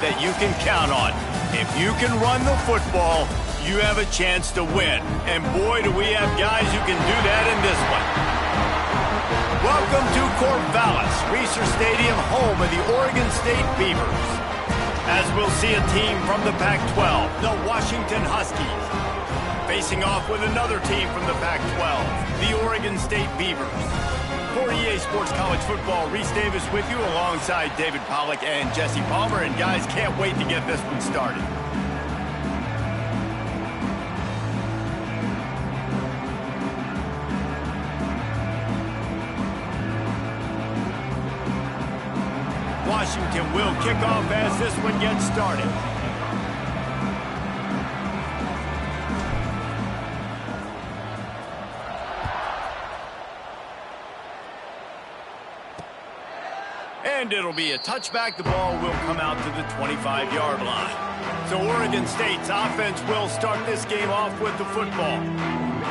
that you can count on. If you can run the football, you have a chance to win. And boy, do we have guys who can do that in this one. Welcome to Corvallis, Reser Stadium, home of the Oregon State Beavers. As we'll see a team from the Pac-12, the Washington Huskies, facing off with another team from the Pac-12, the Oregon State Beavers. For EA Sports College Football, Reese Davis with you alongside David Pollack and Jesse Palmer. And guys, can't wait to get this one started. Washington will kick off as this one gets started. And it'll be a touchback. The ball will come out to the 25-yard line. So Oregon State's offense will start this game off with the football.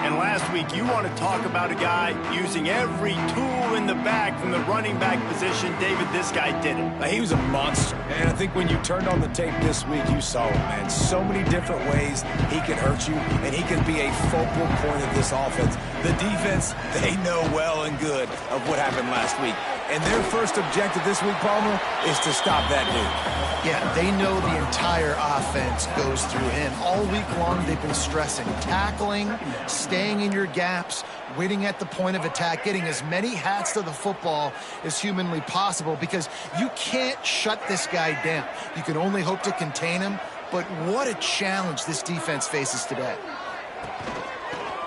And last week, you want to talk about a guy using every tool in the bag from the running back position. David, this guy did it. He was a monster. And I think when you turned on the tape this week, you saw it, man. So many different ways he can hurt you, and he can be a focal point of this offense. The defense, they know well and good of what happened last week. And their first objective this week, Palmer, is to stop that dude. Yeah, they know the entire offense goes through him. All week long, they've been stressing tackling, staying in your gaps, waiting at the point of attack, getting as many hats to the football as humanly possible, because you can't shut this guy down. You can only hope to contain him, but what a challenge this defense faces today.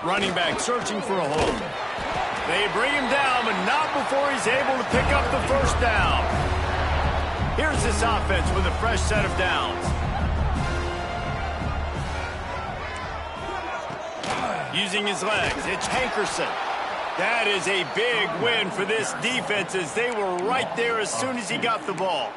Running back searching for a hole. They bring him down, but not before he's able to pick up the first down. Here's this offense with a fresh set of downs. Using his legs, it's Hankerson. That is a big win for this defense, as they were right there as soon as he got the ball.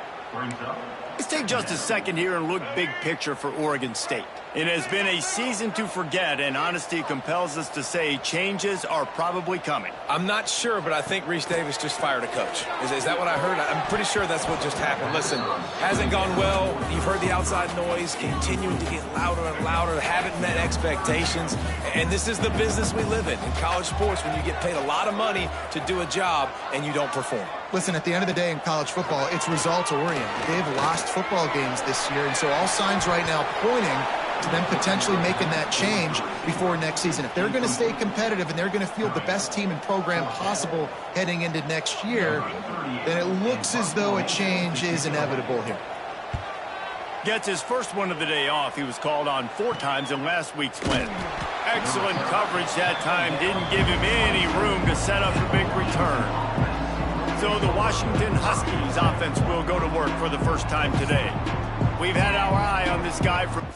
Let's take just a second here and look big picture for Oregon State. It has been a season to forget, and honesty compels us to say changes are probably coming. I'm not sure, but I think Reese Davis just fired a coach. Is that what I heard? I'm pretty sure that's what just happened. Listen, hasn't gone well. You've heard the outside noise continuing to get louder and louder, haven't met expectations. And this is the business we live in college sports, when you get paid a lot of money to do a job and you don't perform. Listen, at the end of the day in college football, it's results-oriented. They've lost football games this year, and so all signs right now pointing to them potentially making that change before next season. If they're going to stay competitive and they're going to field the best team and program possible heading into next year, then it looks as though a change is inevitable here. Gets his first one of the day off. He was called on 4 times in last week's win. Excellent coverage that time. Didn't give him any room to set up a big return. So the Washington Huskies offense will go to work for the first time today. We've had our eye on this guy from...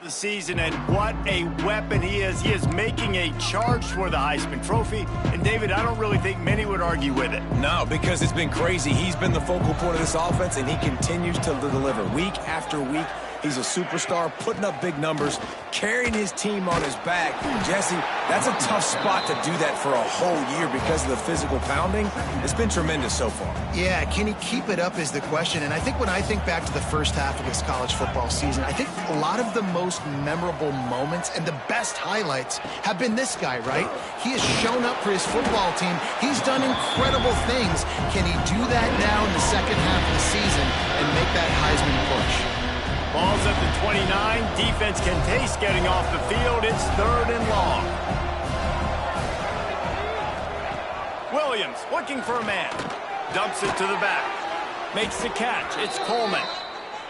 The season, and what a weapon he is. He is making a charge for the Heisman Trophy. And, David, I don't really think many would argue with it. No, because it's been crazy. He's been the focal point of this offense, and he continues to deliver week after week. He's a superstar, putting up big numbers, carrying his team on his back. Jesse, that's a tough spot to do that for a whole year because of the physical pounding. It's been tremendous so far. Yeah, can he keep it up is the question. And I think when I think back to the first half of this college football season, I think a lot of the most memorable moments and the best highlights have been this guy, right? He has shown up for his football team. He's done incredible things. Can he do that now in the second half of the season and make that Heisman push? Ball's at the 29. Defense can taste getting off the field. It's 3rd and long. Williams looking for a man. Dumps it to the back. Makes the catch. It's Coleman.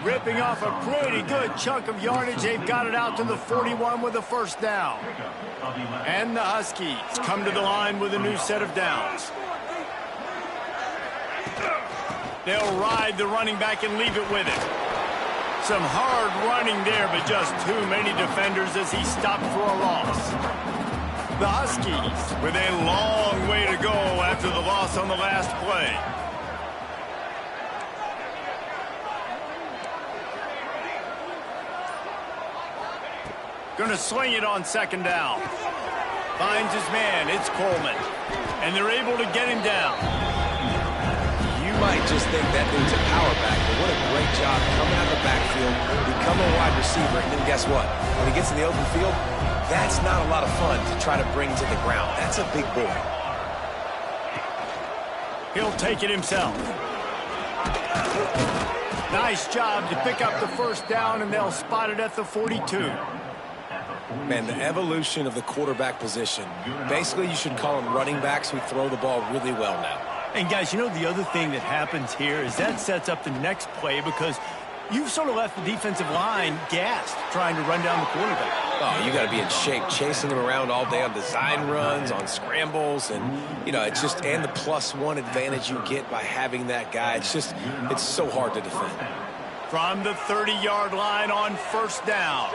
Ripping off a pretty good chunk of yardage. They've got it out to the 41 with a first down. And the Huskies come to the line with a new set of downs. They'll ride the running back and leave it with him. Some hard running there, but just too many defenders as he stopped for a loss. The Huskies with a long way to go after the loss on the last play. Going to sling it on 2nd down. Finds his man. It's Coleman. And they're able to get him down. You might just think that dude's a power back, but what a great job coming out of the backfield, become a wide receiver, and then guess what? When he gets in the open field, that's not a lot of fun to try to bring to the ground. That's a big boy. He'll take it himself. Nice job to pick up the first down, and they'll spot it at the 42. Man, the evolution of the quarterback position. Basically, you should call them running backs who throw the ball really well now. And, guys, you know, the other thing that happens here is that sets up the next play because you've sort of left the defensive line gassed trying to run down the quarterback. Oh, you got to be in shape, chasing him around all day on design runs, on scrambles, and, you know, it's just, and the +1 advantage you get by having that guy. It's just, it's so hard to defend. From the 30-yard line on 1st down.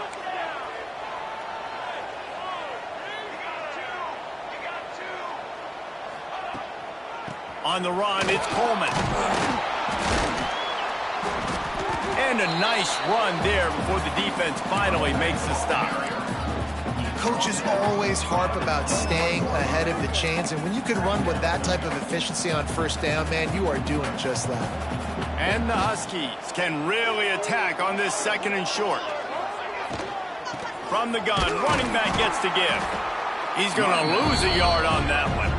On the run, it's Coleman. And a nice run there before the defense finally makes the stop. Coaches always harp about staying ahead of the chains, and when you can run with that type of efficiency on 1st down, man, you are doing just that. And the Huskies can really attack on this 2nd and short. From the gun, running back gets to give. He's going to lose a yard on that one.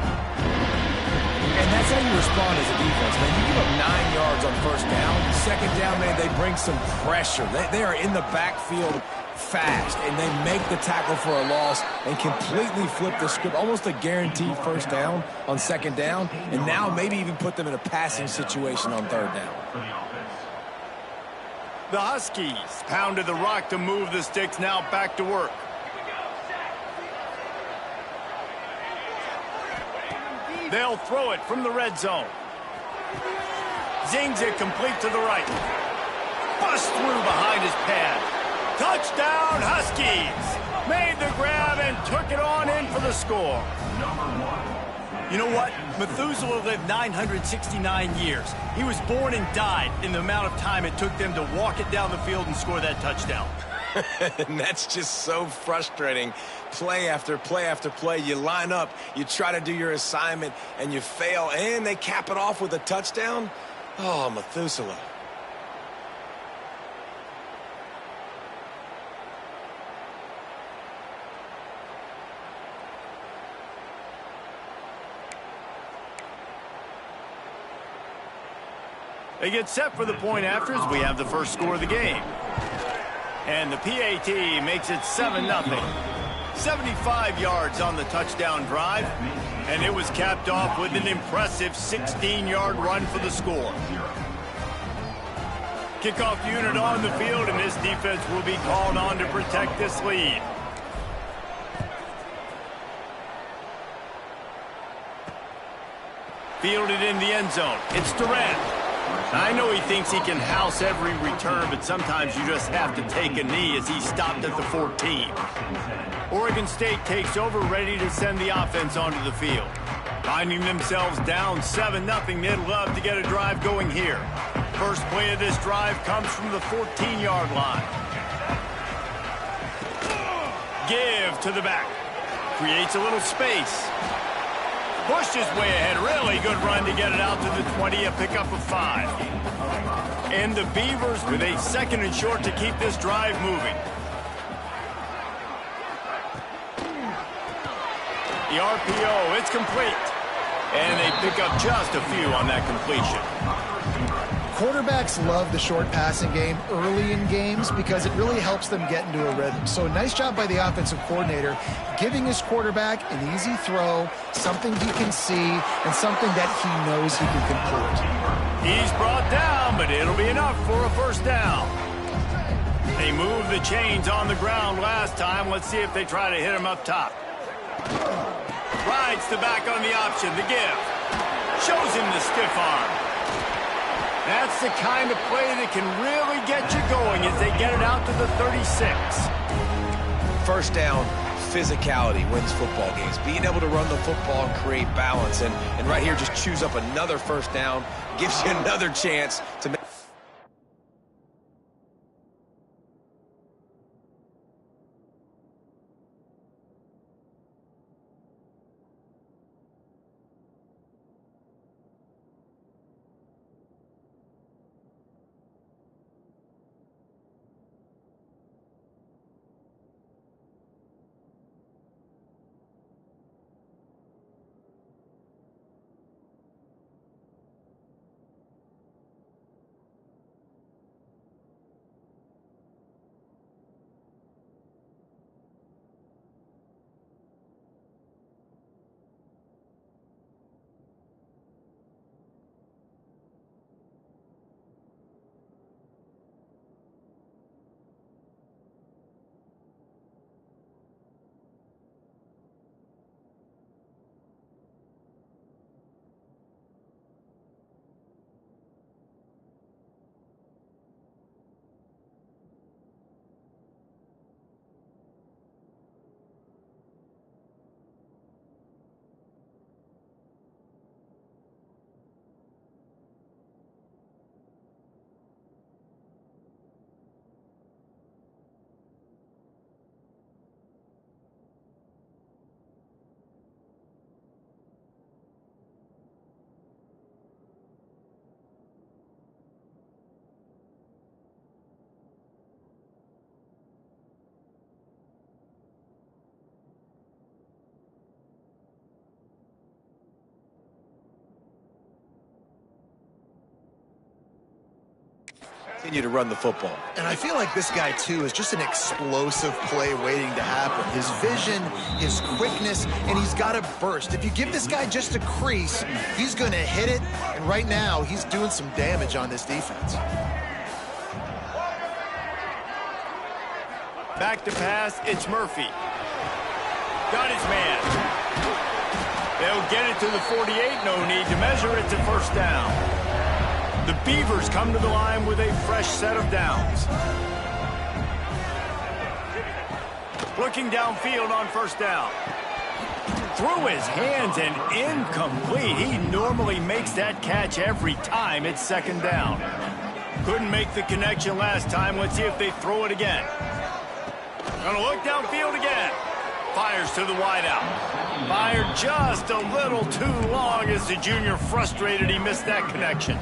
And that's how you respond as a defense, man. You give up 9 yards on 1st down. 2nd down, man, they bring some pressure. They are in the backfield fast, and they make the tackle for a loss and completely flip the script. Almost a guaranteed 1st down on 2nd down, and now maybe even put them in a passing situation on 3rd down. The Huskies pounded the rock to move the sticks, now back to work. They'll throw it from the red zone. Zings it complete to the right. Bust through behind his pad. Touchdown, Huskies! Made the grab and took it on in for the score. You know what? Methuselah lived 969 years. He was born and died in the amount of time it took them to walk it down the field and score that touchdown. And that's just so frustrating. Play after play after play. You line up, you try to do your assignment, and you fail, and they cap it off with a touchdown? Oh, Methuselah. They get set for the point after as we have the first score of the game. And the PAT makes it 7-0. 75 yards on the touchdown drive, and it was capped off with an impressive 16-yard run for the score. Kickoff unit on the field, and this defense will be called on to protect this lead. Fielded in the end zone. It's Durant. I know he thinks he can house every return, but sometimes you just have to take a knee as he stopped at the 14. Oregon State takes over, ready to send the offense onto the field. Finding themselves down 7-0, they'd love to get a drive going here. First play of this drive comes from the 14-yard line. Give to the back. Creates a little space. Pushed his way ahead. Really good run to get it out to the 20, a pickup of 5. And the Beavers with a 2nd and short to keep this drive moving. The RPO, it's complete. And they pick up just a few on that completion. Quarterbacks love the short passing game early in games because it really helps them get into a rhythm. So nice job by the offensive coordinator giving his quarterback an easy throw, something he can see, and something that he knows he can complete. He's brought down, but it'll be enough for a first down. They moved the chains on the ground last time. Let's see if they try to hit him up top. Rides the back on the option, the give. Shows him the stiff arm. That's the kind of play that can really get you going as they get it out to the 36. First down, physicality wins football games. Being able to run the football and create balance. And right here, just choose up another first down. Gives you another chance to make. Continue to run the football. And I feel like this guy, too, is just an explosive play waiting to happen. His vision, his quickness, and he's got a burst. If you give this guy just a crease, he's going to hit it. And right now, he's doing some damage on this defense. Back to pass, it's Murphy. Got his man. They'll get it to the 48, no need to measure it to first down. The Beavers come to the line with a fresh set of downs. Looking downfield on first down. Through his hands and incomplete. He normally makes that catch every time it's second down. Couldn't make the connection last time. Let's see if they throw it again. Gonna look downfield again. Fires to the wideout. Fired just a little too long as the junior frustrated he missed that connection.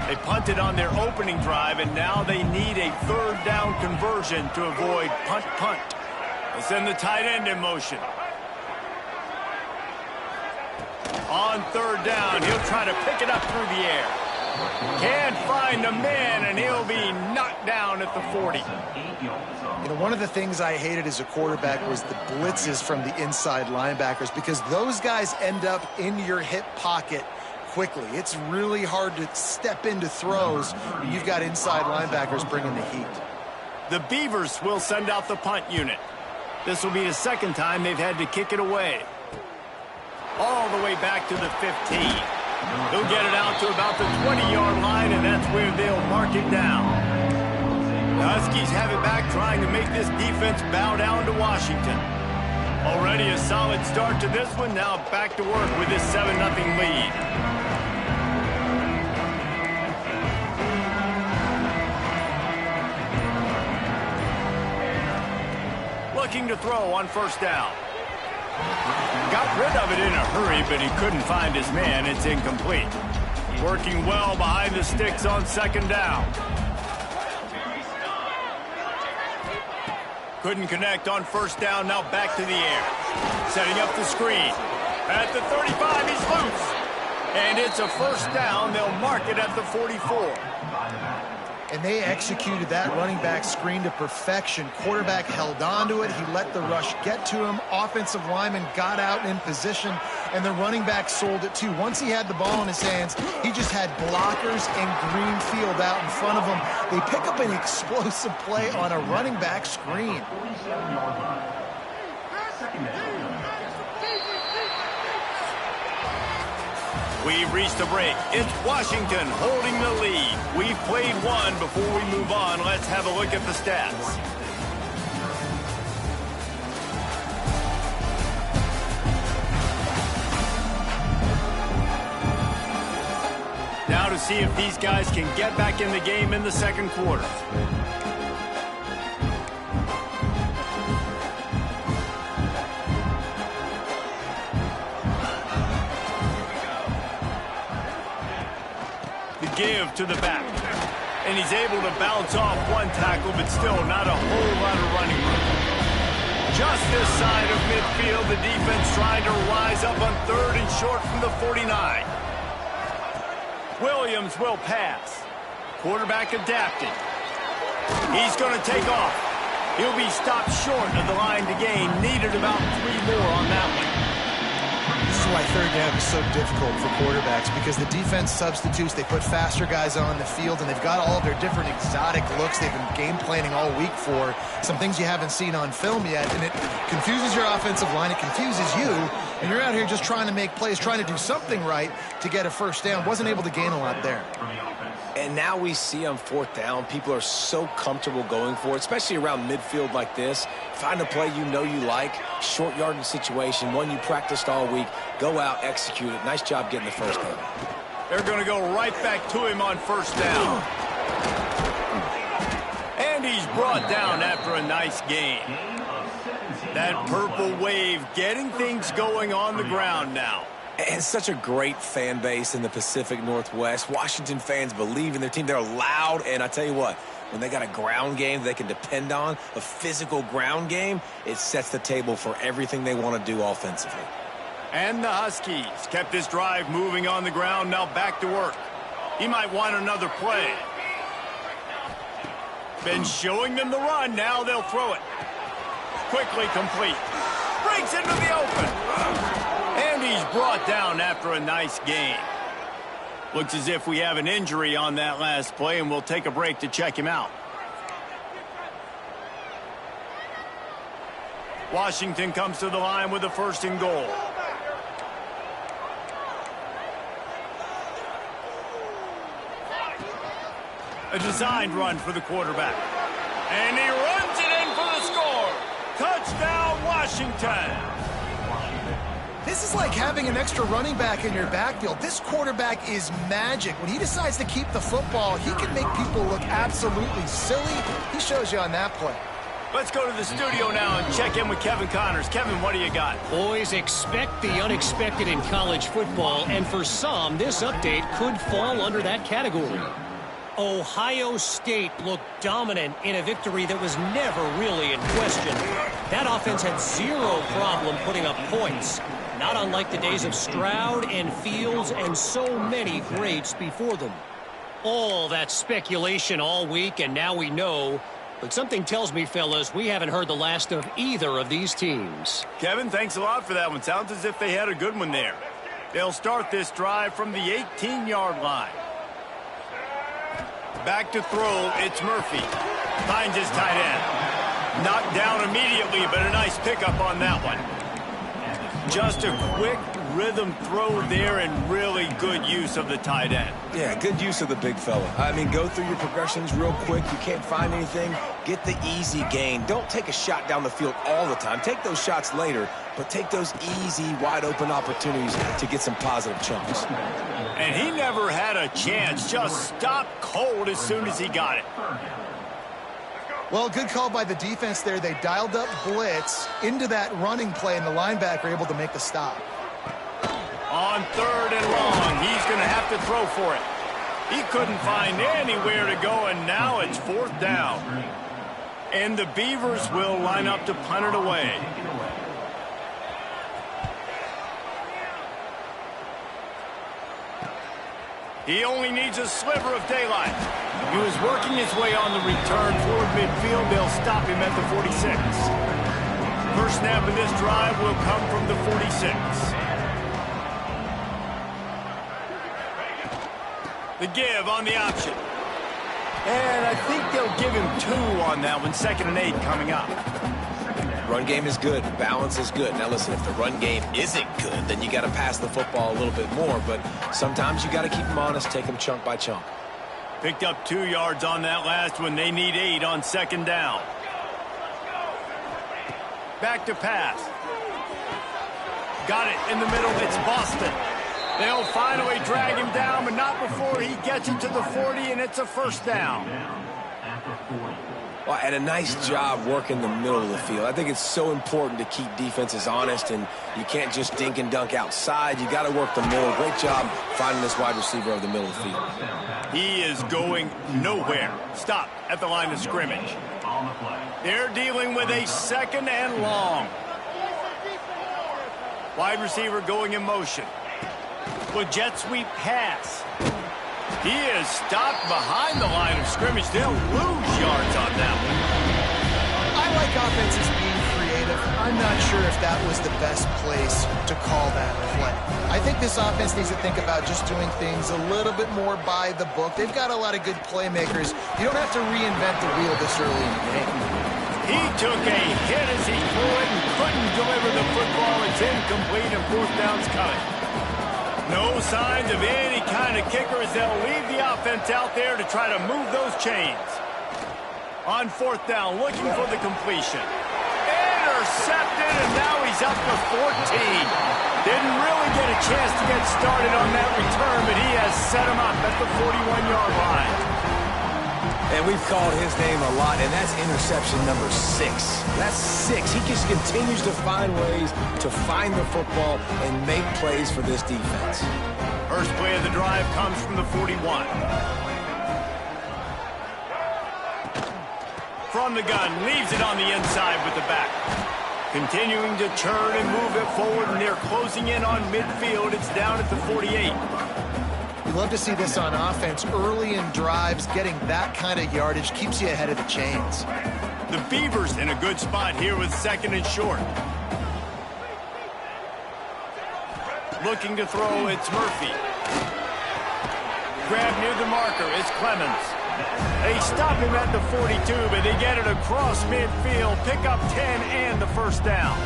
They punted on their opening drive, and now they need a third down conversion to avoid punt. They send the tight end in motion. On third down, he'll try to pick it up through the air. Can't find a man, and he'll be knocked down at the 40. You know, one of the things I hated as a quarterback was the blitzes from the inside linebackers because those guys end up in your hip pocket quickly. It's really hard to step into throws when you've got inside linebackers bringing the heat. The Beavers will send out the punt unit. This will be the second time they've had to kick it away. All the way back to the 15. He'll get it out to about the 20-yard line, and that's where they'll mark it down. The Huskies have it back, trying to make this defense bow down to Washington. Already a solid start to this one. Now back to work with this 7-0 lead. Looking to throw on first down. Got rid of it in a hurry, but he couldn't find his man. It's incomplete. Working well behind the sticks on second down. Couldn't connect on first down. Now back to the air. Setting up the screen. At the 35, he's loose. And it's a first down. They'll mark it at the 44. And they executed that running back screen to perfection. Quarterback held on to it. He let the rush get to him. Offensive lineman got out in position, and the running back sold it too. Once he had the ball in his hands, he just had blockers and green field out in front of him. They pick up an explosive play on a running back screen. We've reached a break. It's Washington holding the lead. We've played one. Before we move on, let's have a look at the stats. Now to see if these guys can get back in the game in the second quarter. Give to the back. And he's able to bounce off one tackle, but still not a whole lot of running room. Just this side of midfield, the defense trying to rise up on third and short from the 49. Williams will pass. Quarterback adapted. He's going to take off. He'll be stopped short of the line to gain. Needed about 3 more on that one. This is why third down is so difficult for quarterbacks, because the defense substitutes. They put faster guys on the field, and they've got all of their different exotic looks they've been game planning all week for. Some things you haven't seen on film yet, and it confuses your offensive line. It confuses you, and you're out here just trying to make plays, trying to do something right to get a first down. Wasn't able to gain a lot there. And now we see on fourth down, people are so comfortable going for it, especially around midfield like this. Find a play you know you like, short yardage situation, one you practiced all week. Go out, execute it. Nice job getting the first down. They're going to go right back to him on first down. And he's brought down after a nice gain. That purple wave getting things going on the ground now. And such a great fan base in the Pacific Northwest. Washington fans believe in their team. They're loud, and I tell you what, when they got a ground game they can depend on, a physical ground game, it sets the table for everything they want to do offensively. And the Huskies kept this drive moving on the ground, now back to work. He might want another play. Been showing them the run, now they'll throw it. Quickly complete. Breaks into the open. And he's brought down after a nice gain. Looks as if we have an injury on that last play, and we'll take a break to check him out. Washington comes to the line with a first and goal. A designed run for the quarterback. And he runs it in for the score. Touchdown, Washington. This is like having an extra running back in your backfield. This quarterback is magic. When he decides to keep the football, he can make people look absolutely silly. He shows you on that play. Let's go to the studio now and check in with Kevin Connors. Kevin, what do you got? Boys, expect the unexpected in college football, and for some, this update could fall under that category. Ohio State looked dominant in a victory that was never really in question. That offense had zero problem putting up points. Not unlike the days of Stroud and Fields and so many greats before them. All that speculation all week, and now we know. But something tells me, fellas, we haven't heard the last of either of these teams. Kevin, thanks a lot for that one. Sounds as if they had a good one there. They'll start this drive from the 18-yard line. Back to throw, it's Murphy. Finds his tight end. Knocked down immediately, but a nice pickup on that one. Just a quick rhythm throw there and really good use of the tight end. Yeah, good use of the big fella. I mean, go through your progressions real quick. You can't find anything. Get the easy gain. Don't take a shot down the field all the time. Take those shots later, but take those easy, wide-open opportunities to get some positive chunks. And he never had a chance. Just stopped cold as soon as he got it. Well, good call by the defense there. They dialed up blitz into that running play, and the linebacker able to make the stop. On 3rd and long, he's going to have to throw for it. He couldn't find anywhere to go, and now it's 4th down. And the Beavers will line up to punt it away. He only needs a sliver of daylight. He was working his way on the return toward midfield. They'll stop him at the 46. First snap of this drive will come from the 46. The give on the option. And I think they'll give him 2 on that one. 2nd and 8 coming up. Run game is good. Balance is good. Now, listen, if the run game isn't good, then you got to pass the football a little bit more. But sometimes you got to keep them honest, take them chunk by chunk. Picked up 2 yards on that last one. They need 8 on 2nd down. Back to pass. Got it in the middle. It's Boston. They'll finally drag him down, but not before he gets it to the 40, and it's a 1st down. Well, and a nice job working the middle of the field. I think it's so important to keep defenses honest, and you can't just dink and dunk outside. You got to work the middle. Great job finding this wide receiver of the middle of the field. He is going nowhere. Stop at the line of scrimmage. They're dealing with a 2nd and long. Wide receiver going in motion. With jet sweep pass. He is stopped behind the line of scrimmage. They'll lose yards on that one. I like offenses being creative. I'm not sure if that was the best place to call that play. I think this offense needs to think about just doing things a little bit more by the book. They've got a lot of good playmakers. You don't have to reinvent the wheel this early in the game. He took a hit as he threw it and couldn't deliver the football. It's incomplete and 4th down's coming. No signs of any kind of kicker as they'll leave the offense out there to try to move those chains. On 4th down, looking for the completion. Intercepted, and now he's up for 14. Didn't really get a chance to get started on that return, but he has set him up at the 41-yard line. And we've called his name a lot, and that's interception number 6. That's 6. He just continues to find ways to find the football and make plays for this defense. First play of the drive comes from the 41. From the gun, leaves it on the inside with the back. Continuing to turn and move it forward, and they're closing in on midfield. It's down at the 48. You love to see this on offense. Early in drives, getting that kind of yardage keeps you ahead of the chains. The Beavers in a good spot here with 2nd and short. Looking to throw, it's Murphy. Grab near the marker, it's Clemens. They stop him at the 42, but they get it across midfield. Pick up 10 and the 1st down.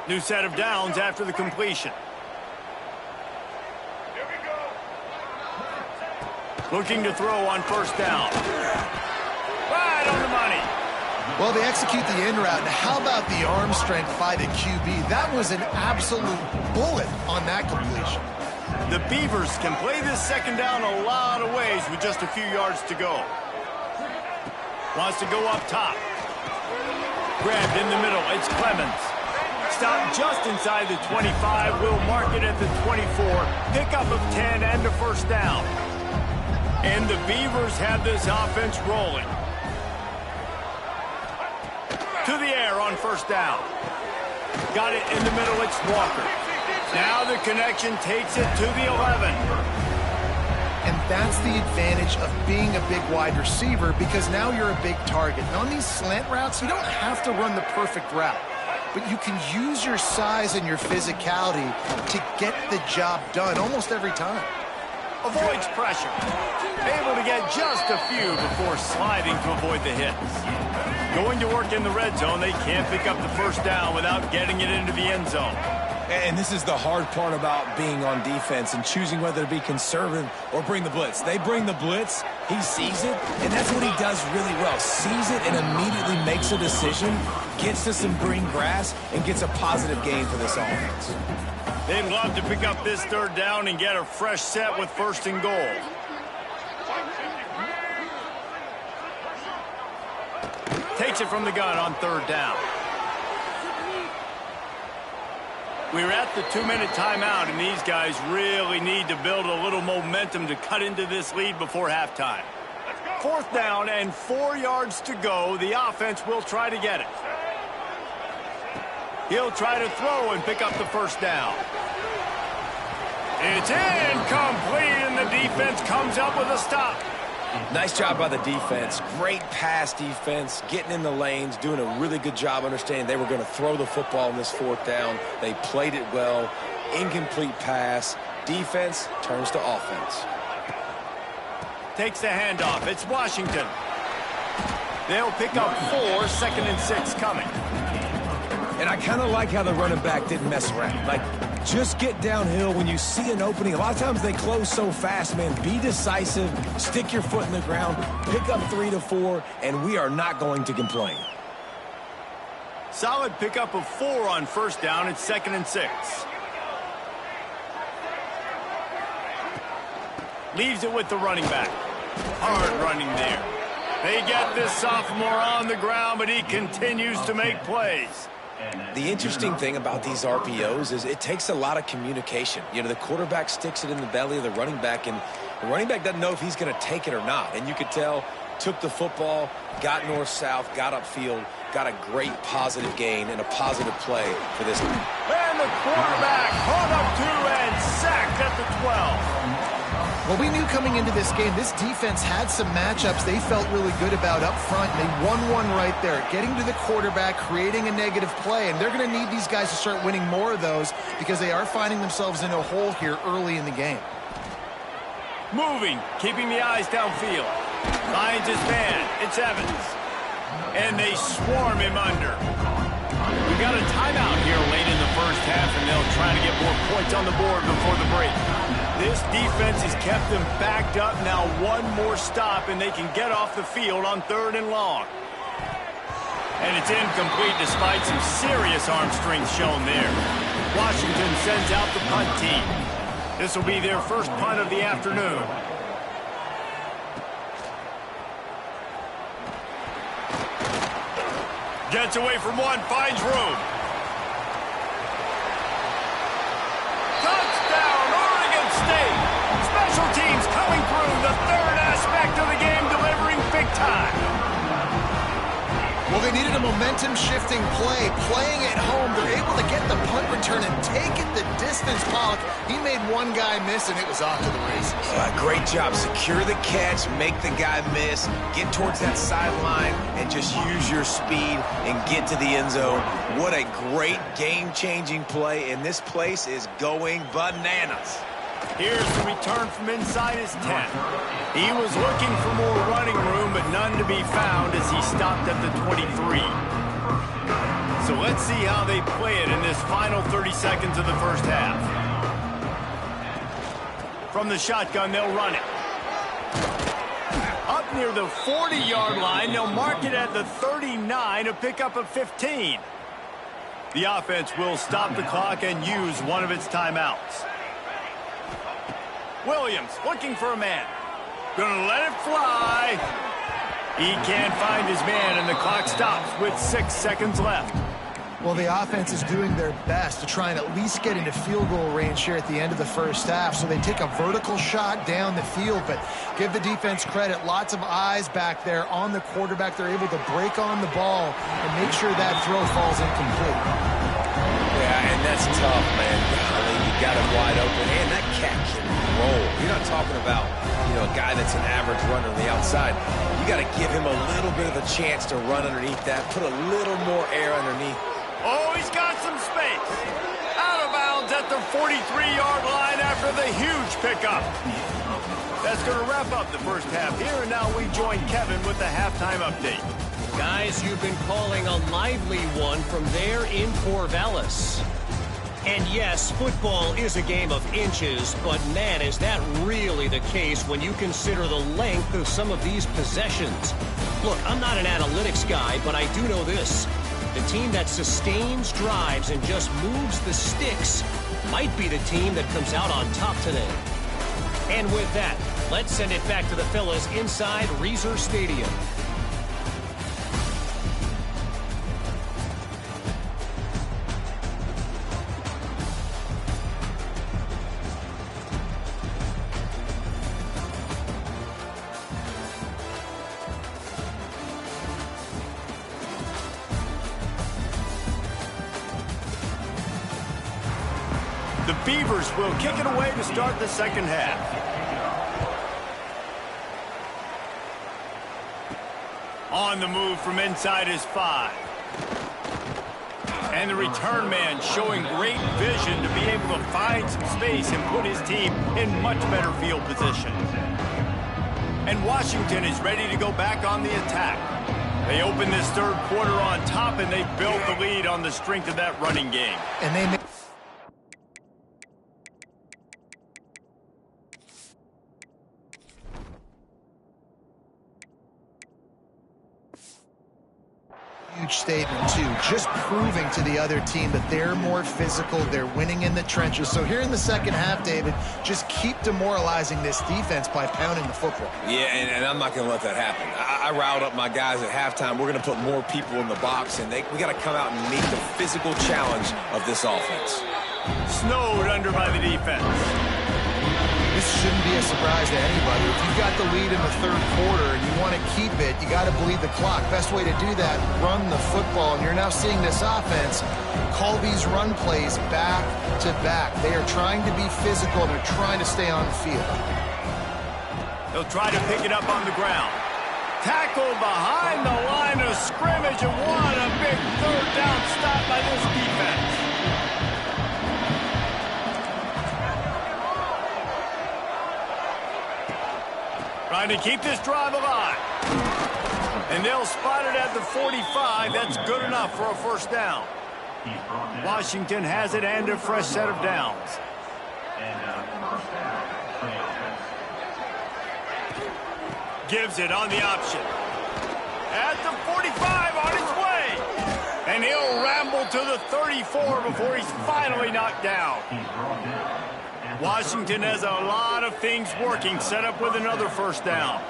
New set of downs after the completion. Looking to throw on 1st down. Right on the money. Well, they execute the in route. Now, how about the arm strength by the QB? That was an absolute bullet on that completion. The Beavers can play this 2nd down a lot of ways with just a few yards to go. Wants to go up top. Grabbed in the middle. It's Clemens. Stopped just inside the 25. Will mark it at the 24. Pickup of 10 and a 1st down. And the Beavers have this offense rolling. To the air on 1st down. Got it in the middle. It's Walker. Now the connection takes it to the 11. And that's the advantage of being a big wide receiver, because now you're a big target. And on these slant routes, you don't have to run the perfect route, but you can use your size and your physicality to get the job done almost every time. Avoids pressure. Able to get just a few before sliding to avoid the hits. Going to work in the red zone, they can't pick up the first down without getting it into the end zone. And this is the hard part about being on defense and choosing whether to be conservative or bring the blitz. They bring the blitz, he sees it, and that's what he does really well. Sees it and immediately makes a decision, gets to some green grass, and gets a positive gain for this offense. They'd love to pick up this third down and get a fresh set with 1st and goal. Takes it from the gun on 3rd down. We're at the 2-minute timeout, and these guys really need to build a little momentum to cut into this lead before halftime. 4th down and 4 yards to go. The offense will try to get it. He'll try to throw and pick up the 1st down. It's incomplete, and the defense comes up with a stop. Nice job by the defense. Great pass defense, getting in the lanes, doing a really good job understanding they were going to throw the football in this 4th down. They played it well. Incomplete pass. Defense turns to offense. Takes the handoff. It's Washington. They'll pick up 4, 2nd and 6 coming. And I kind of like how the running back didn't mess around. Like, just get downhill when you see an opening. A lot of times they close so fast, man. Be decisive, stick your foot in the ground, pick up 3 to 4, and we are not going to complain. Solid pickup of 4 on 1st down. It's 2nd and 6. Leaves it with the running back. Hard running there. They get this sophomore on the ground, but he continues to make plays. The interesting thing about these RPOs is it takes a lot of communication. You know, the quarterback sticks it in the belly of the running back, and the running back doesn't know if he's going to take it or not. And you could tell, took the football, got north-south, got upfield, got a great positive gain and a positive play for this one. And the quarterback caught up to and sacked at the 12. Well, we knew coming into this game, this defense had some matchups they felt really good about up front. And they won one right there, getting to the quarterback, creating a negative play. And they're going to need these guys to start winning more of those because they are finding themselves in a hole here early in the game. Moving, keeping the eyes downfield. Finds his man. It's Evans. And they swarm him under. We got a timeout here late in the first half, and they'll try to get more points on the board before the break. This defense has kept them backed up. Now one more stop, and they can get off the field on 3rd and long. And it's incomplete despite some serious arm strength shown there. Washington sends out the punt team. This will be their first punt of the afternoon. Gets away from one, finds room. Touchdown, Oregon State. Special teams coming through, the 3rd aspect of the game, delivering big time. Well, they needed a momentum-shifting play. Playing at home, they're able to get the punt return and take it the distance. Pollock, he made one guy miss, and it was off to the races. Great job. Secure the catch, make the guy miss, get towards that sideline, and just use your speed and get to the end zone. What a great game-changing play, and this place is going bananas. Here's the return from inside his 10. He was looking for more running room, but none to be found as he stopped at the 23. So let's see how they play it in this final 30 seconds of the first half. From the shotgun, they'll run it. Up near the 40-yard line, they'll mark it at the 39, a pickup of 15. The offense will stop the clock and use one of its timeouts. Williams looking for a man. Gonna let it fly. He can't find his man, and the clock stops with 6 seconds left. Well, the offense is doing their best to try and at least get into field goal range here at the end of the first half. So they take a vertical shot down the field, but give the defense credit. Lots of eyes back there on the quarterback. They're able to break on the ball and make sure that throw falls incomplete. Yeah, and that's tough, man. Golly, you got him wide open, and that cat can roll. You're not talking about, you know, a guy that's an average runner on the outside. You got to give him a little bit of a chance to run underneath that, put a little more air underneath. Oh, he's got some space. Out of bounds at the 43-yard line after the huge pickup. That's going to wrap up the first half here, and now we join Kevin with the halftime update. Guys, you've been calling a lively one from there in Corvallis. And yes, football is a game of inches, but man, is that really the case when you consider the length of some of these possessions. Look, I'm not an analytics guy, but I do know this. The team that sustains drives and just moves the sticks might be the team that comes out on top today. And with that, let's send it back to the fellas inside Reser Stadium. The Beavers will kick it away to start the second half. On the move from inside his 5. And the return man showing great vision to be able to find some space and put his team in much better field position. And Washington is ready to go back on the attack. They open this third quarter on top, and they built the lead on the strength of that running game. And they huge statement, too. Just proving to the other team that they're more physical, they're winning in the trenches. So here in the second half, David, just keep demoralizing this defense by pounding the football. Yeah, and I'm not going to let that happen. I riled up my guys at halftime. We're going to put more people in the box, and we got to come out and meet the physical challenge of this offense. Snowed under by the defense. This shouldn't be a surprise to anybody. If you've got the lead in the third quarter and you want to keep it, you got to bleed the clock. Best way to do that, run the football. And you're now seeing this offense call these run plays back to back. They are trying to be physical. They're trying to stay on the field. They'll try to pick it up on the ground. Tackle behind the line of scrimmage, and what a big third down stop by this defense. Trying to keep this drive alive. And they'll spot it at the 45. That's good enough for a first down. Washington has it and a fresh set of downs. Gives it on the option. At the 45, on his way. And he'll ramble to the 34 before he's finally knocked down. Washington has a lot of things working, set up with another first down.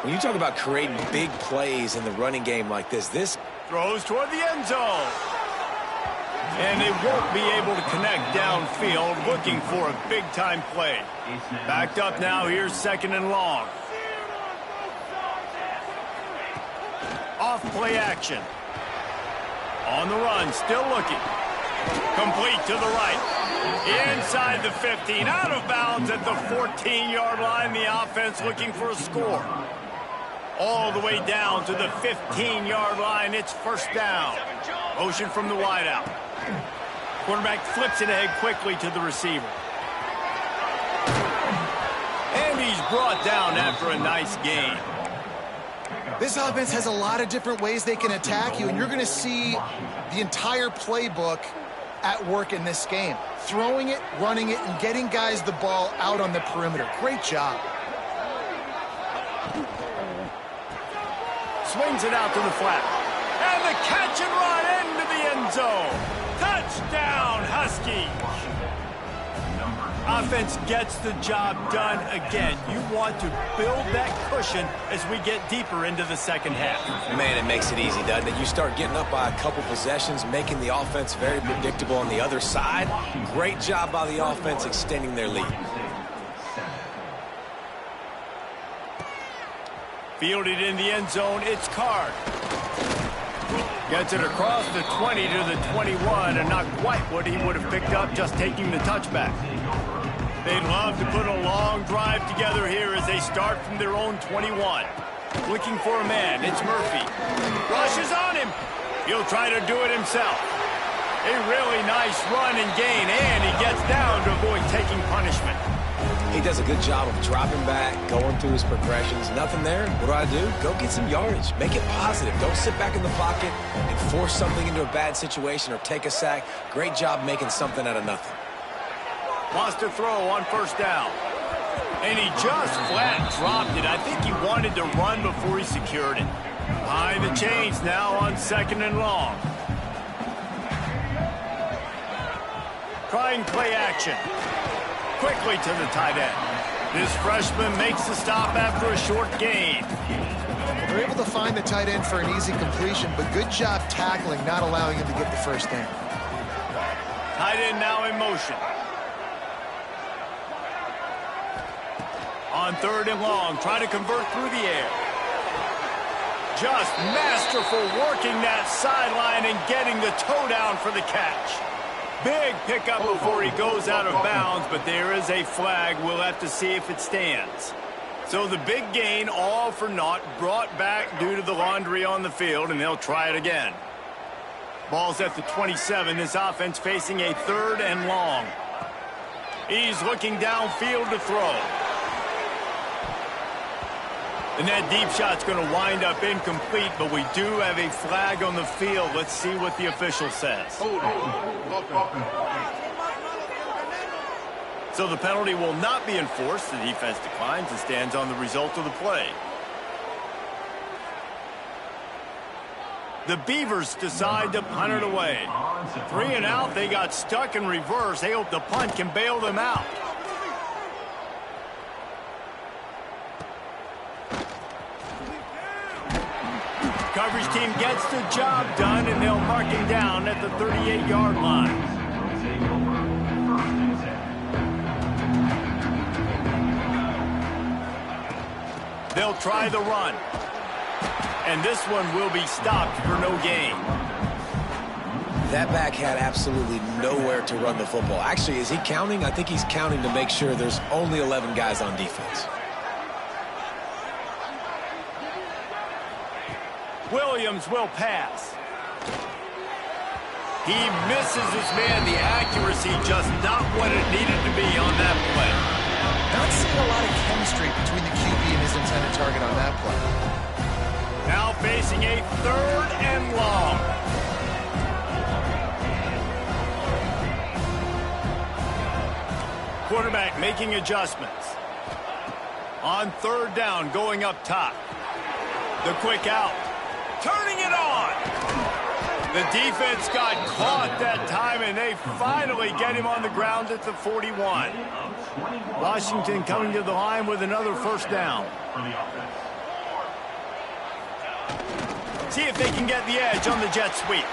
When you talk about creating big plays in the running game like this throws toward the end zone. And they won't be able to connect downfield, looking for a big-time play. Backed up now, here's second and long. Off play action. On the run, still looking. Complete to the right. Inside the 15, out of bounds at the 14-yard line. The offense looking for a score. All the way down to the 15-yard line. It's first down. Motion from the wideout. Quarterback flips it ahead quickly to the receiver. And he's brought down after a nice gain. This offense has a lot of different ways they can attack you, and you're going to see the entire playbook at work in this game. Throwing it, running it, and getting guys the ball out on the perimeter. Great job. Swings it out to the flat. And the catch and run into the end zone. Touchdown, Husky. Offense gets the job done again. You want to build that cushion as we get deeper into the second half. Man, it makes it easy, doesn't it? You start getting up by a couple possessions, making the offense very predictable on the other side. Great job by the offense extending their lead. Fielded in the end zone, it's Card. Gets it across the 20 to the 21, and not quite what he would have picked up just taking the touchback. They'd love to put a long drive together here as they start from their own 21. Looking for a man, it's Murphy. Rushes on him. He'll try to do it himself. A really nice run and gain, and he gets down to avoid taking punishment. He does a good job of dropping back, going through his progressions. Nothing there. What do? Go get some yardage. Make it positive. Don't sit back in the pocket and force something into a bad situation or take a sack. Great job making something out of nothing. Wants to throw on first down. And he just flat dropped it. I think he wanted to run before he secured it. Behind the chains now on 2nd and long. Trying play action. Quickly to the tight end. This freshman makes the stop after a short gain. They're able to find the tight end for an easy completion, but good job tackling, not allowing him to get the first down. Tight end now in motion. On 3rd and long, trying to convert through the air. Just masterful working that sideline and getting the toe down for the catch. Big pickup before he goes out of bounds, but there is a flag. We'll have to see if it stands. So the big gain, all for naught, brought back due to the laundry on the field, and they'll try it again. Ball's at the 27. This offense facing a 3rd and long. He's looking downfield to throw. And that deep shot's going to wind up incomplete, but we do have a flag on the field. Let's see what the official says. So the penalty will not be enforced. The defense declines and stands on the result of the play. The Beavers decide to punt it away. 3 and out. They got stuck in reverse. They hope the punt can bail them out. Coverage team gets the job done, and they'll mark him down at the 38-yard line. They'll try the run. And this one will be stopped for no gain. That back had absolutely nowhere to run the football. Actually, is he counting? I think he's counting to make sure there's only 11 guys on defense. Williams will pass. He misses his man. The accuracy just not what it needed to be on that play. Not seeing a lot of chemistry between the QB and his intended target on that play. Now facing a 3rd and long. Quarterback making adjustments. On 3rd down, going up top. The quick out. Turning it on. The defense got caught that time, and they finally get him on the ground at the 41. Washington coming to the line with another first down. See if they can get the edge on the jet sweep.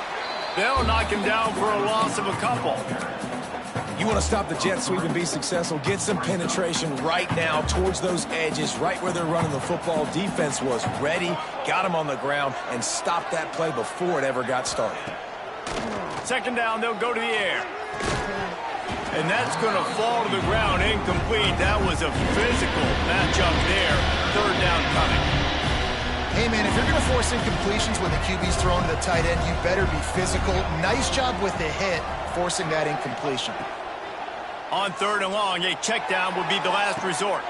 They'll knock him down for a loss of a couple. You want to stop the jet sweep and be successful, get some penetration right now towards those edges, right where they're running the football. Defense was ready, got him on the ground, and stopped that play before it ever got started. 2nd down, they'll go to the air. And that's going to fall to the ground, incomplete. That was a physical matchup there. 3rd down coming. Hey, man, if you're going to force incompletions when the QB's thrown to the tight end, you better be physical. Nice job with the hit, forcing that incompletion. On 3rd and long, a check down would be the last resort.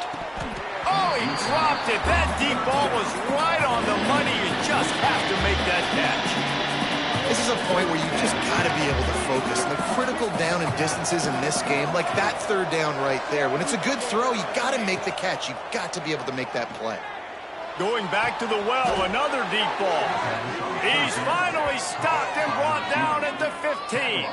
Oh, he dropped it. That deep ball was right on the money. You just have to make that catch. This is a point where you just got to be able to focus. And the critical down and distances in this game, like that 3rd down right there. When it's a good throw, you got to make the catch. You got to be able to make that play. Going back to the well, another deep ball. He's finally stopped and brought down at the 15.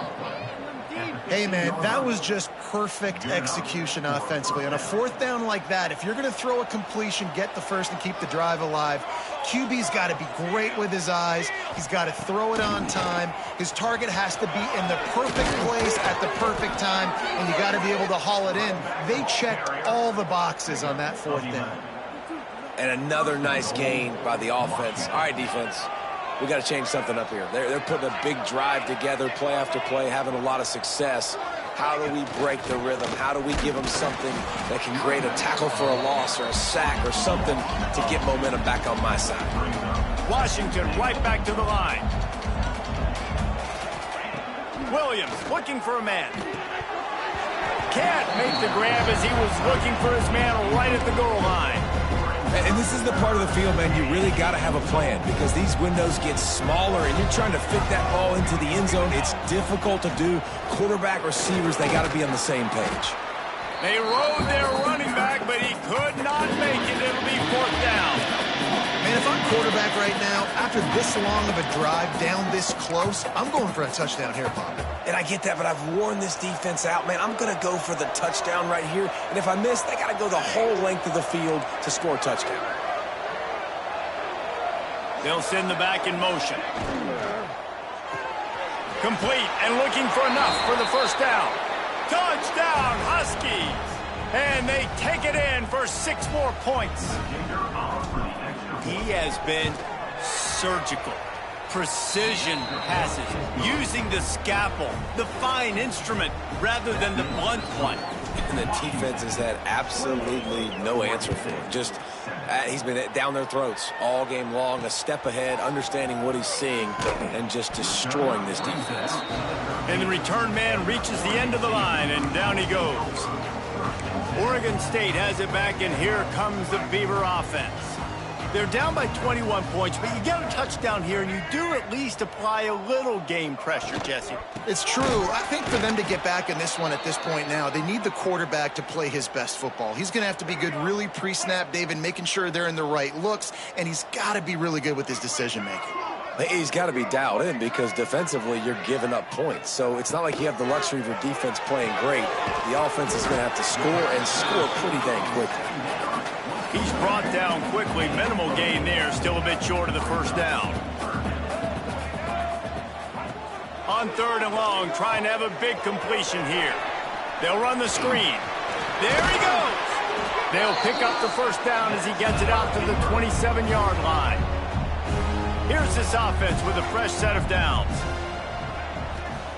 Hey, man, that was just perfect execution offensively. On a 4th down like that, if you're going to throw a completion, get the first and keep the drive alive, QB's got to be great with his eyes. He's got to throw it on time. His target has to be in the perfect place at the perfect time, and you got to be able to haul it in. They checked all the boxes on that 4th down. And another nice gain by the offense. All right, defense. We got to change something up here. They're putting a big drive together, play after play, having a lot of success. How do we break the rhythm? How do we give them something that can create a tackle for a loss or a sack or something to get momentum back on my side? Washington right back to the line. Williams looking for a man. can't make the grab as he was looking for his man right at the goal line. And this is the part of the field, man, you really got to have a plan because these windows get smaller and you're trying to fit that ball into the end zone. It's difficult to do. Quarterback, receivers, they got to be on the same page. They rode their running back, but he could not make it. It'll be 4th down. Man, if I'm quarterback right now, after this long of a drive down this close, I'm going for a touchdown here, Pop. And I get that, but I've worn this defense out, man. I'm going to go for the touchdown right here. And if I miss, they got to go the whole length of the field to score a touchdown. They'll send the back in motion. Complete and looking for enough for the 1st down. Touchdown, Huskies! And they take it in for 6 more points. He has been surgical. Precision passes, using the scalpel, the fine instrument, rather than the blunt one. And the defense has had absolutely no answer for him. Just, he's been down their throats all game long, a step ahead, understanding what he's seeing, and just destroying this defense. And the return man reaches the end of the line, and down he goes. Oregon State has it back, and here comes the Beaver offense. They're down by 21 points, but you get a touchdown here, and you do at least apply a little game pressure, Jesse. It's true. I think for them to get back in this one at this point now, they need the quarterback to play his best football. He's going to have to be good really pre-snap, David, making sure they're in the right looks, and he's got to be really good with his decision-making. He's got to be dialed in because defensively you're giving up points. So it's not like you have the luxury of your defense playing great. The offense is going to have to score and score pretty dang quickly. He's brought down quickly. Minimal gain there. Still a bit short of the 1st down. On 3rd and long, trying to have a big completion here. They'll run the screen. There he goes. They'll pick up the 1st down as he gets it out to the 27-yard line. Here's this offense with a fresh set of downs.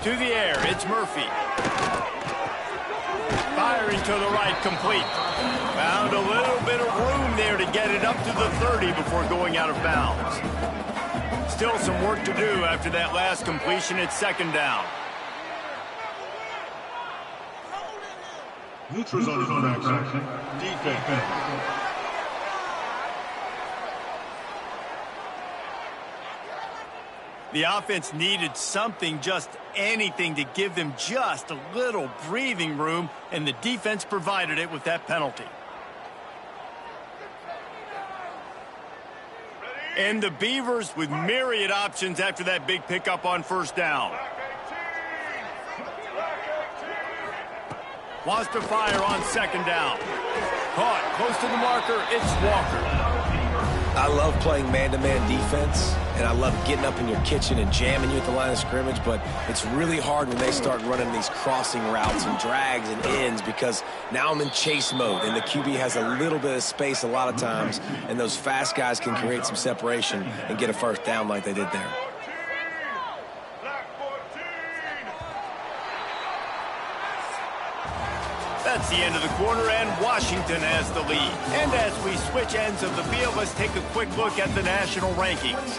To the air, it's Murphy. Firing to the right, complete. Found a little bit of room there to get it up to the 30 before going out of bounds. Still some work to do after that last completion. It's 2nd down. Neutrals on the back section. Defense. The offense needed something, just anything, to give them just a little breathing room, and the defense provided it with that penalty. And the Beavers with myriad options after that big pickup on 1st down. Wants to fire on 2nd down. Caught close to the marker. It's Walker. I love playing man-to-man defense, and I love getting up in your kitchen and jamming you at the line of scrimmage, but it's really hard when they start running these crossing routes and drags and ends because now I'm in chase mode, and the QB has a little bit of space a lot of times, and those fast guys can create some separation and get a 1st down like they did there. That's the end of the quarter, and Washington has the lead. And as we switch ends of the field, let's take a quick look at the national rankings.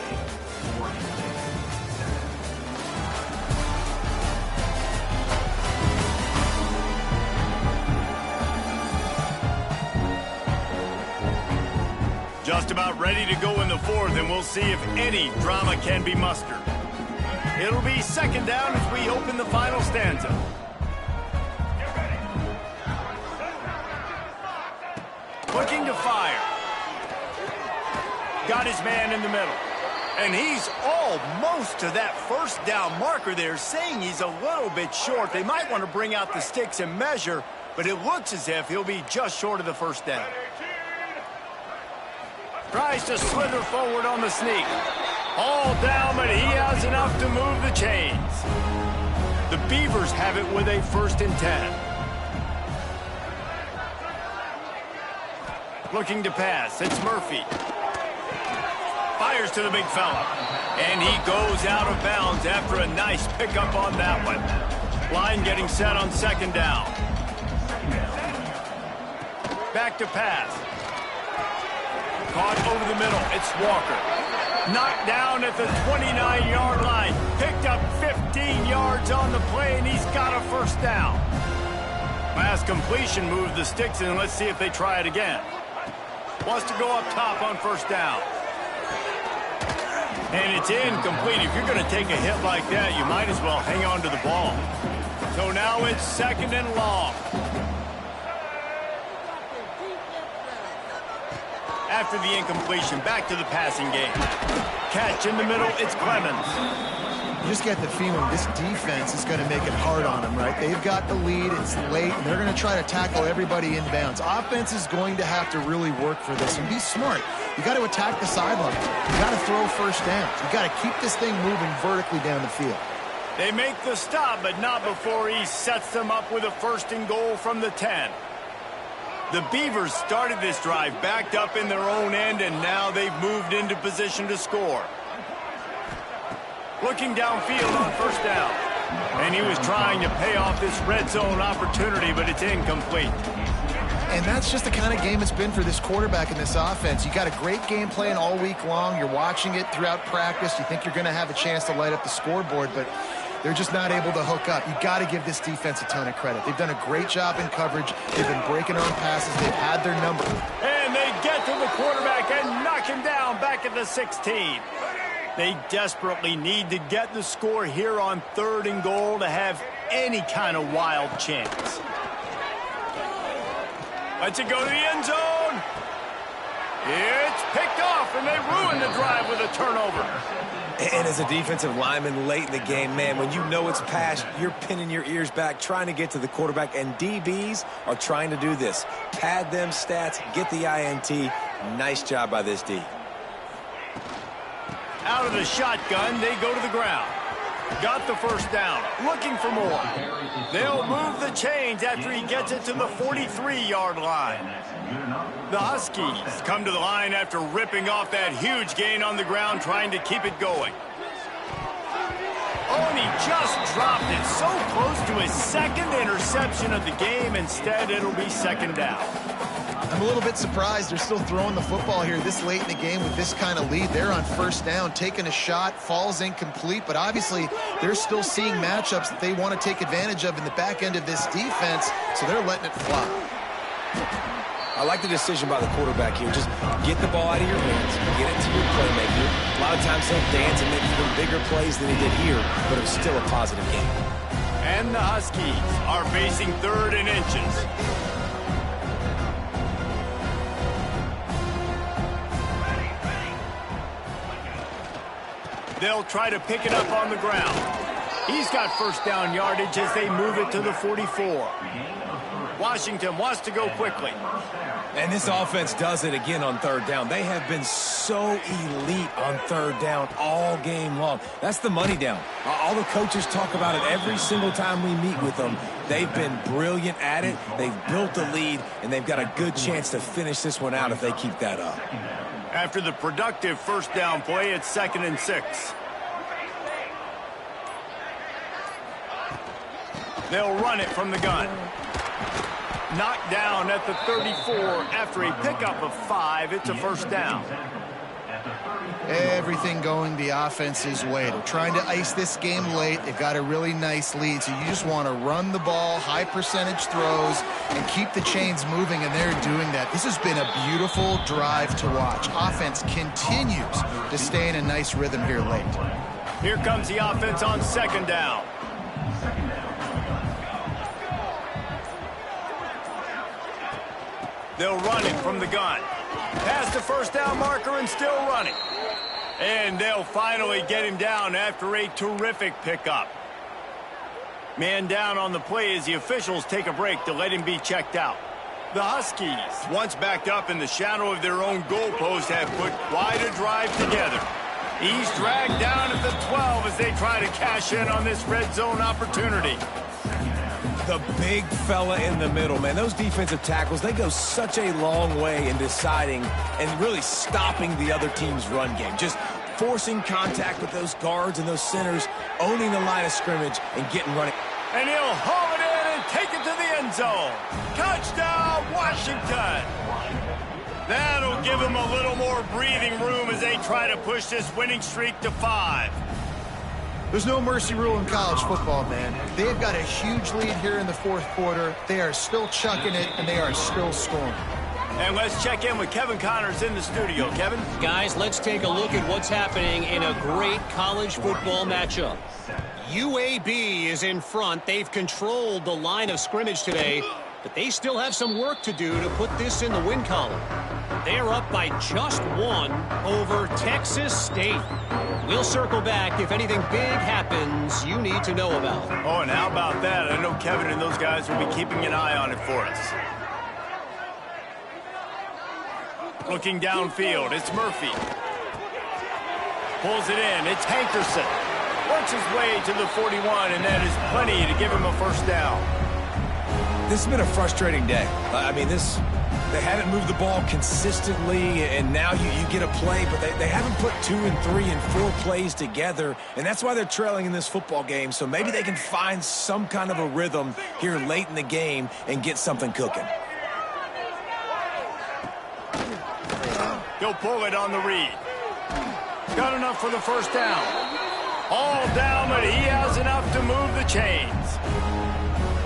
Just about ready to go in the 4th, and we'll see if any drama can be mustered. It'll be 2nd down as we open the final stanza. Looking to fire. Got his man in the middle. And he's almost to that 1st down marker there, saying he's a little bit short. They might want to bring out the sticks and measure, but it looks as if he'll be just short of the 1st down. Tries to slither forward on the sneak. All down, but he has enough to move the chains. The Beavers have it with a 1st and 10. Looking to pass. It's Murphy. Fires to the big fella. And he goes out of bounds after a nice pickup on that one. Line getting set on 2nd down. Back to pass. Caught over the middle. It's Walker. Knocked down at the 29-yard line. Picked up 15 yards on the play, and he's got a 1st down. Last completion moved the sticks in. Let's see if they try it again. Wants to go up top on first down. And it's incomplete. If you're going to take a hit like that, you might as well hang on to the ball. So now it's 2nd and long. After the incompletion, back to the passing game. Catch in the middle, it's Clemens. You just get the feeling this defense is going to make it hard on them, right? They've got the lead, it's late, and they're going to try to tackle everybody inbounds. Offense is going to have to really work for this and be smart. You got to attack the sideline. You got to throw first downs. You got to keep this thing moving vertically down the field. They make the stop, but not before he sets them up with a 1st and goal from the 10. The Beavers started this drive backed up in their own end, and now they've moved into position to score. Looking downfield on first down. And he was trying to pay off this red zone opportunity, but it's incomplete. And that's just the kind of game it's been for this quarterback in this offense. You got a great game plan all week long. You're watching it throughout practice. You think you're going to have a chance to light up the scoreboard, but they're just not able to hook up. You got to give this defense a ton of credit. They've done a great job in coverage. They've been breaking on passes. They've had their number. And they get to the quarterback and knock him down back at the 16. They desperately need to get the score here on 3rd and goal to have any kind of wild chance. Let's it go to the end zone. It's picked off, and they ruin the drive with a turnover. And as a defensive lineman late in the game, man, when you know it's pass, you're pinning your ears back, trying to get to the quarterback, and DBs are trying to do this. Pad them stats, get the INT. Nice job by this D. Out of the shotgun, they go to the ground. Got the first down, looking for more. They'll move the chains after he gets it to the 43-yard line. The Huskies come to the line after ripping off that huge gain on the ground, trying to keep it going. Oh, and he just dropped it so close to his 2nd interception of the game. Instead, it'll be 2nd down. I'm a little bit surprised they're still throwing the football here this late in the game with this kind of lead. They're on first down, taking a shot, falls incomplete, but obviously they're still seeing matchups that they want to take advantage of in the back end of this defense, so they're letting it fly. I like the decision by the quarterback here. Just get the ball out of your hands, get it to your playmaker. A lot of times he'll dance and make even bigger plays than he did here, but it was still a positive game. And the Huskies are facing 3rd and inches. They'll try to pick it up on the ground. He's got first down yardage as they move it to the 44. Washington wants to go quickly. And this offense does it again on 3rd down. They have been so elite on 3rd down all game long. That's the money down. All the coaches talk about it every single time we meet with them. They've been brilliant at it. They've built the lead, and they've got a good chance to finish this one out if they keep that up. After the productive first down play, it's 2nd and 6. They'll run it from the gun. Knocked down at the 34 after a pickup of 5. It's a first down. Everything going the offense's way. They're trying to ice this game late. They've got a really nice lead, so you just want to run the ball, high percentage throws, and keep the chains moving, and they're doing that. This has been a beautiful drive to watch. Offense continues to stay in a nice rhythm here late. Here comes the offense on 2nd down. They'll run it from the gun. Past the first down marker and still running. And they'll finally get him down after a terrific pickup. Man down on the play as the officials take a break to let him be checked out. The Huskies, once backed up in the shadow of their own goalpost, have put quite a drive together. He's dragged down at the 12 as they try to cash in on this red zone opportunity. The big fella in the middle, man. Those defensive tackles, they go such a long way in deciding and really stopping the other team's run game. Just forcing contact with those guards and those centers, owning the line of scrimmage and getting running. And he'll haul it in and take it to the end zone. Touchdown, Washington. That'll give them a little more breathing room as they try to push this winning streak to 5. There's no mercy rule in college football, man. They've got a huge lead here in the fourth quarter. They are still chucking it, and they are still scoring. And let's check in with Kevin Connors in the studio. Kevin? Guys, let's take a look at what's happening in a great college football matchup. UAB is in front. They've controlled the line of scrimmage today, but they still have some work to do to put this in the win column. They're up by just 1 over Texas State. We'll circle back if anything big happens you need to know about. Oh, and how about that? I know Kevin and those guys will be keeping an eye on it for us. Looking downfield, it's Murphy. Pulls it in, it's Hankerson. Works his way to the 41, and that is plenty to give him a first down. This has been a frustrating day. I mean, they haven't moved the ball consistently, and now you get a play, but they haven't put 2 and 3 and 4 plays together, and that's why they're trailing in this football game. So maybe they can find some kind of a rhythm here late in the game and get something cooking. He'll pull it on the read. Got enough for the first down. All down, but he has enough to move the chains.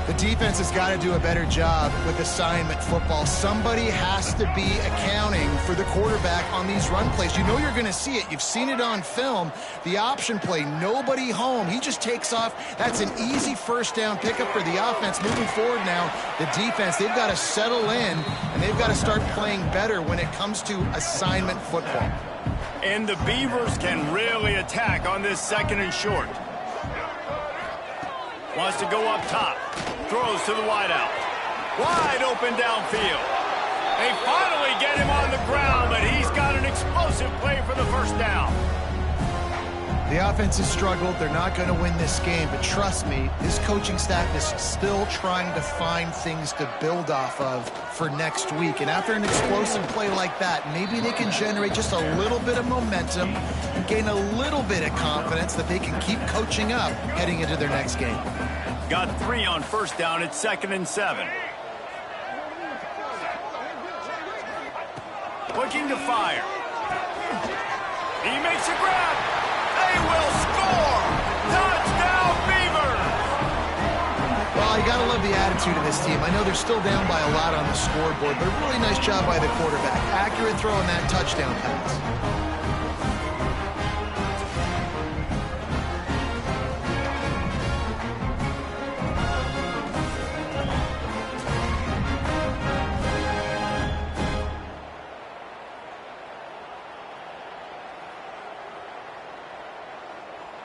The defense has got to do a better job with assignment football. Somebody has to be accounting for the quarterback on these run plays. You know you're going to see it. You've seen it on film. The option play, nobody home. He just takes off. That's an easy first down pickup for the offense. Moving forward now, the defense, they've got to settle in, and they've got to start playing better when it comes to assignment football. And the Beavers can really attack on this second and short. Wants to go up top. Throws to the wideout. Wide open downfield. They finally get him on the ground, but he's got an explosive play for the first down. The offense has struggled. They're not going to win this game, but trust me, this coaching staff is still trying to find things to build off of for next week. And after an explosive play like that, maybe they can generate just a little bit of momentum and gain a little bit of confidence that they can keep coaching up heading into their next game. Got 3 on first down. It's 2nd and 7. Looking to fire. He makes a grab. They will score. Touchdown, Beavers. Well, you got to love the attitude of this team. I know they're still down by a lot on the scoreboard, but a really nice job by the quarterback. Accurate throw in that touchdown pass.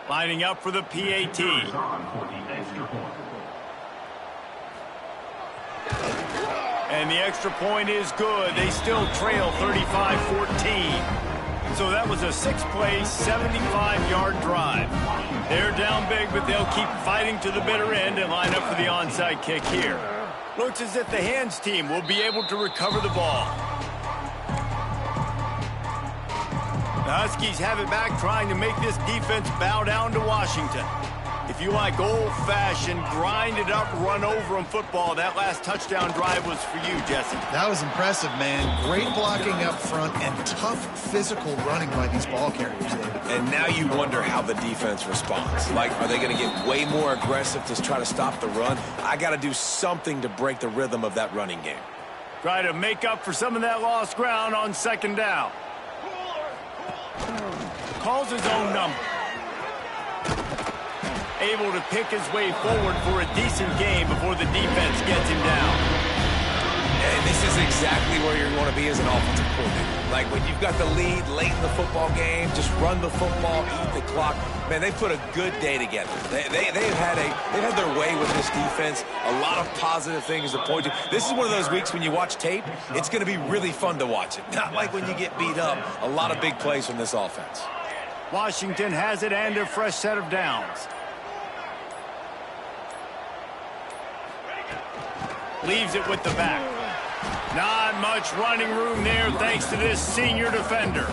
Lining up for the PAT. And the extra point is good. They still trail 35-14. So that was a 6-play, 75-yard drive. They're down big, but they'll keep fighting to the bitter end and line up for the onside kick here. Looks as if the hands team will be able to recover the ball. The Huskies have it back, trying to make this defense bow down to Washington. If you like old-fashioned, grind-it-up, run-over-'em football, that last touchdown drive was for you, Jesse. That was impressive, man. Great blocking up front and tough physical running by these ball carriers, David. And now you wonder how the defense responds. Like, are they going to get way more aggressive to try to stop the run? I got to do something to break the rhythm of that running game. Try to make up for some of that lost ground on 2nd down. Calls his own number. Able to pick his way forward for a decent game before the defense gets him down. And this is exactly where you want to be as an offensive coordinator. Like when you've got the lead late in the football game, just run the football, eat the clock. Man, they put a good day together. They've had their way with this defense. A lot of positive things to point to. This is one of those weeks when you watch tape, it's going to be really fun to watch it. Not like when you get beat up. A lot of big plays from this offense. Washington has it and a fresh set of downs. Leaves it with the back. Not much running room there thanks to this senior defender.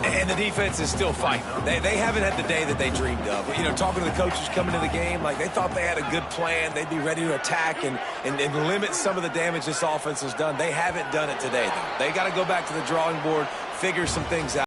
And the defense is still fighting. They haven't had the day that they dreamed of. You know, talking to the coaches coming to the game, like they thought they had a good plan. They'd be ready to attack and limit some of the damage this offense has done. They haven't done it today, though. They got to go back to the drawing board, figure some things out.